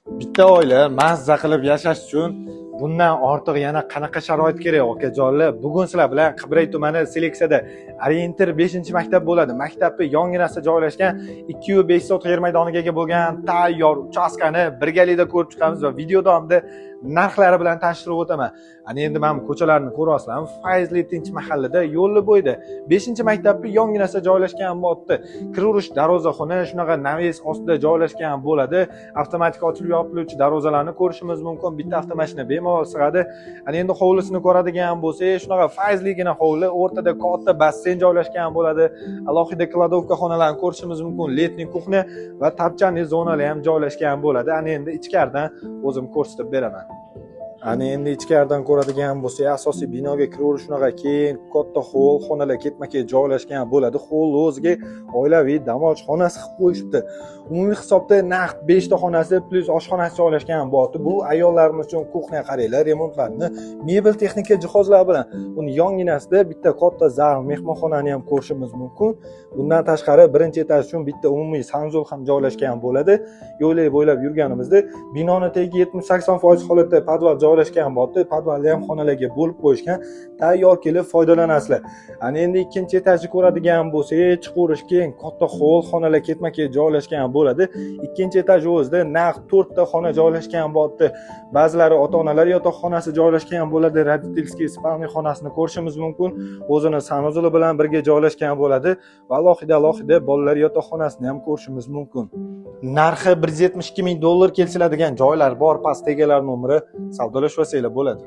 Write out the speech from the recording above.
Bitta oila mazza qilib yashash uchun bundan ortiq yana qanaqa sharoit kerak okajonlar? Bugun sizlar bilan Qibray tumani Seleksiyada Orientir 5-maktab bo'ladi. Maktabni yonginasida joylashgan 2,5 sotik yer maydoniga ega bo'lgan tayyor uchastkani birgalikda ko'rib chiqamiz va video davomida narxlari bilan tanishtirib o'taman. Ana endi mana ko'chalarni ko'ryapsizlarmi? Fayzli tinch mahallada yo'lli bo'yida 5-maktabni yonginasida joylashgan bo'lyapti. Kirish darvozaxona shunaqa naves ostida joylashgan bo'ladi. Avtomatik ochilib yopiluvchi darvozalarni ko'rishimiz mumkin. Bitta avtomashina bemalol sig'adi. Ana endi hovlisini ko'radigan bo'lsak, shunaqa fayzligina hovli, o'rtada katta basseyn joylashgan bo'ladi. Alohida kladovka xonalarni ko'rishimiz mumkin. Letniy kuxnya va tapchani zonalar ham joylashgan bo'ladi. Ana endi ichkaridan o'zim ko'rsatib beraman. Ana endi ichkaridan ko'radigan bo'lsak, asosiy binoga kiraverish shunaqa keng, katta hol, xonalar ketma-ket joylashgan bo'ladi. Hol o'ziga oilaviy dam olish xonasi qilib qo'yishibdi. Umumiy hisobda naq 5 ta xonasi plus oshxonasi joylashgan bo'ladi. Bu ayollarimiz uchun kuxnya qaranglar, remontlarni, mebel texnika jihozlar bilan. Uni yonginasida bitta katta zal, mehmonxonani ham ko'rishimiz mumkin. Bundan tashqari birinchi etaj uchun bitta umumiy sanzul ham joylashgan bo'ladi. Yo'lak bo'ylab yurganimizda binoni tagi 70-80% holatda podval joylashgan bo'ldi. Podvalni ham xonalarga bo'lib qo'yishgan. Tayyor kelib foydalanasizlar. Ana endi ikkinchi etajni ko'radigan bo'lsak, chiqarish keng, katta hol, xonalar ketma-ket joylashgan bo'ladi. Ikkinchi etaj o'zida naq 4 ta xona joylashgan bo'ldi. Ba'zilari ota-onalar yotoqxonasi joylashgan bo'ladi. Родительский spalniy xonasini ko'rishimiz mumkin. O'zini sanuzuli bilan birga joylashgan bo'ladi. Va alohida bolalar yotoqxonasini ham ko'rishimiz mumkin. Narxi $172 ming kelsiladigan joylar bor. Pastdagilar nomeri savdolashib olsanglar bo'ladi.